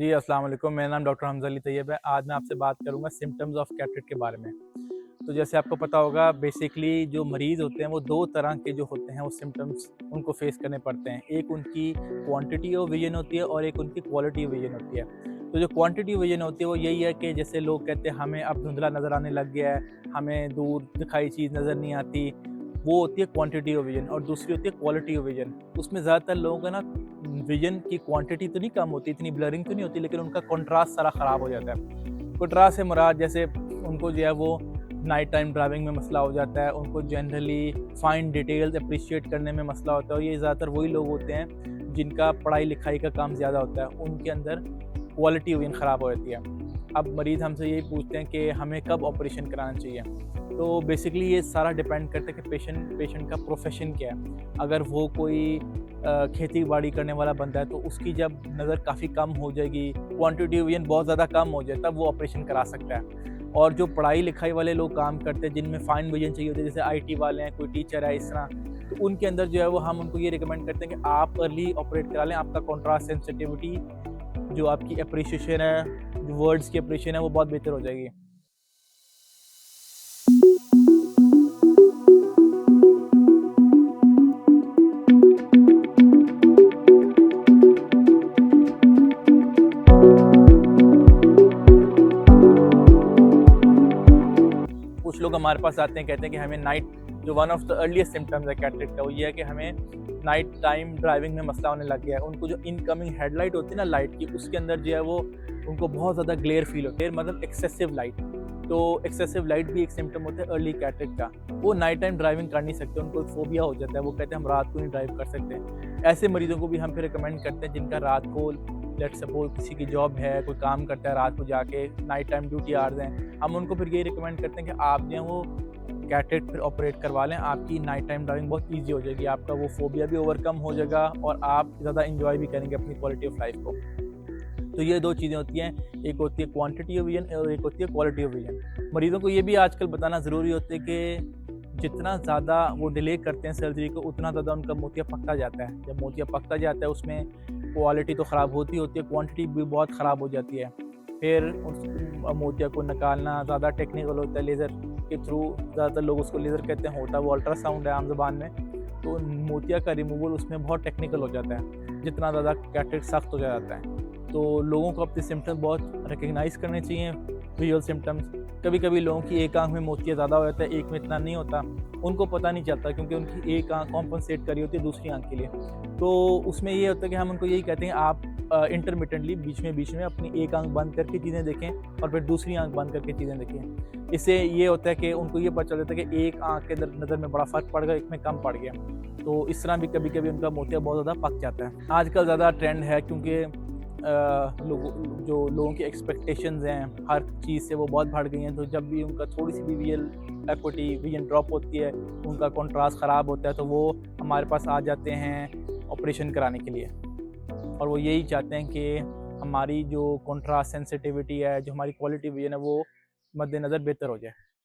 जी, अस्सलाम वालेकुम। मेरा नाम डॉक्टर हमज़ा अली तैयब है। आज मैं आपसे बात करूँगा सिम्पटम्स ऑफ कैटरेक्ट के बारे में। तो जैसे आपको पता होगा बेसिकली जो मरीज़ होते हैं वो 2 तरह के जो होते हैं वो सिम्पटम्स उनको फ़ेस करने पड़ते हैं। एक उनकी क्वांटिटी ऑफ विज़न होती है और एक उनकी क्वालिटी ऑफ विज़न होती है। तो जो क्वांटिटी ऑफ विज़न होती है वो यही है कि जैसे लोग कहते हैं हमें अब धुंधला नज़र आने लग गया है, हमें दूर दिखाई चीज़ नज़र नहीं आती, वो होती है क्वांटिटी ऑफ विज़न। और दूसरी होती है क्वालिटी ऑफ विज़न। उसमें ज़्यादातर लोगों का ना विज़न की क्वांटिटी तो नहीं कम होती, इतनी ब्लरिंग तो नहीं होती, लेकिन उनका कंट्रास्ट सारा ख़राब हो जाता है। कंट्रास्ट से मुराद जैसे उनको जो है वो नाइट टाइम ड्राइविंग में मसला हो जाता है, उनको जनरली फाइन डिटेल्स अप्रिशिएट करने में मसला होता है। और ये ज़्यादातर वही लोग होते हैं जिनका पढ़ाई लिखाई का काम ज़्यादा होता है, उनके अंदर क्वालिटी विज़न ख़राब हो जाती है। अब मरीज़ हमसे यही पूछते हैं कि हमें कब ऑपरेशन कराना चाहिए। तो बेसिकली ये सारा डिपेंड करता है कि पेशेंट का प्रोफेशन क्या है। अगर वो कोई खेती बाड़ी करने वाला बंदा है तो उसकी जब नज़र काफ़ी कम हो जाएगी, क्वांटिटी विज़न बहुत ज़्यादा कम हो जाए, तब वो ऑपरेशन करा सकता है। और जो पढ़ाई लिखाई वाले लोग काम करते हैं जिनमें फ़ाइन विज़न चाहिए होता है, जैसे आईटी वाले हैं, कोई टीचर है, इस तरह, तो उनके अंदर जो है वो हम उनको ये रिकमेंड करते हैं कि आप अर्ली ऑपरेट करा लें। आपका कॉन्ट्रास्ट सेंसिटिविटी, जो आपकी एप्रिसिएशन है, जो वर्ड्स की एप्रिसिएशन है, वो बहुत बेहतर हो जाएगी। कुछ लोग हमारे पास आते हैं, कहते हैं कि हमें नाइट, जो one of the earliest symptoms है कैटरेक्ट का, वो ये है कि हमें नाइट टाइम ड्राइविंग में मसला होने लग गया है। उनको जो इनकमिंग हेडलाइट होती है ना लाइट की, उसके अंदर जो है वो उनको बहुत ज़्यादा ग्लेयर फील होती है, मतलब एक्सेसिव लाइट। तो एक्सेसिव लाइट भी एक सिम्टम होता है अर्ली कैटरेक्ट का। वो नाइट टाइम ड्राइविंग कर नहीं सकते, उनको फोबिया हो जाता है, वो कहते हैं हम रात को नहीं ड्राइव कर सकते। ऐसे मरीजों को भी हम फिर रिकमेंड करते हैं जिनका रात को, लेट्स सपोज किसी की जॉब है, कोई काम करता है रात को जाके, नाइट टाइम ड्यूटी आवर्स हैं, हम उनको फिर ये रिकमेंड करते हैं कि आप जो है वो कैटरेक्ट फिर ऑपरेट करवा लें। आपकी नाइट टाइम ड्राइविंग बहुत ईजी हो जाएगी, आपका वो फोबिया भी ओवरकम हो जाएगा और आप ज़्यादा इंजॉय भी करेंगे अपनी क्वालिटी ऑफ लाइफ को। तो ये 2 चीज़ें होती हैं, एक होती है क्वांटिटी ऑफ विज़न और एक होती है क्वालिटी ऑफ विज़न। मरीज़ों को ये भी आजकल बताना ज़रूरी होता है कि जितना ज़्यादा वो डिले करते हैं सर्जरी को, उतना ज़्यादा उनका मोतिया पकता जाता है। जब मोतिया पकता जाता है उसमें क्वालिटी तो ख़राब होती है, क्वांटिटी भी बहुत ख़राब हो जाती है। फिर उस मोतिया को निकालना ज़्यादा टेक्निकल होता है, लेज़र के थ्रू, ज़्यादातर लोग उसको लेज़र कहते हैं, होता है वो अल्ट्रासाउंड है आम ज़बान में। तो मोतिया का रिमूवल उसमें बहुत टेक्निकल हो जाता है, जितना ज़्यादा कैटरेक्ट सख्त हो जाता है। तो लोगों को अपने सिम्पटम्स बहुत रिकग्नाइज़ करने चाहिए, विजुअल सिम्पटम्स। कभी कभी लोगों की एक आंख में मोतिया ज़्यादा हो जाता है, एक में इतना नहीं होता, उनको पता नहीं चलता क्योंकि उनकी एक आंख कॉम्पनसेट करी होती है दूसरी आंख के लिए। तो उसमें ये होता है कि हम उनको यही कहते हैं, आप इंटरमिटेंटली बीच में अपनी एक आंख बंद करके चीज़ें देखें और फिर दूसरी आंख बंद करके चीज़ें देखें। इससे ये होता है कि उनको ये पता चल जाता है कि एक आंख के नज़र में बड़ा फ़र्क पड़ गया, एक में कम पड़ गया। तो इस तरह भी कभी कभी उनका मोतिया बहुत ज़्यादा पक जाता है। आजकल ज़्यादा ट्रेंड है क्योंकि लोगों की एक्सपेक्टेशंस हैं हर चीज़ से वो बहुत बढ़ गई हैं। तो जब भी उनका थोड़ी सी भी विजुअल एक्विटी, विजन ड्रॉप होती है, उनका कंट्रास्ट ख़राब होता है, तो वो हमारे पास आ जाते हैं ऑपरेशन कराने के लिए। और वो यही चाहते हैं कि हमारी जो कंट्रास्ट सेंसिटिविटी है, जो हमारी क्वालिटी विजन है, वो मद्देनज़र बेहतर हो जाए।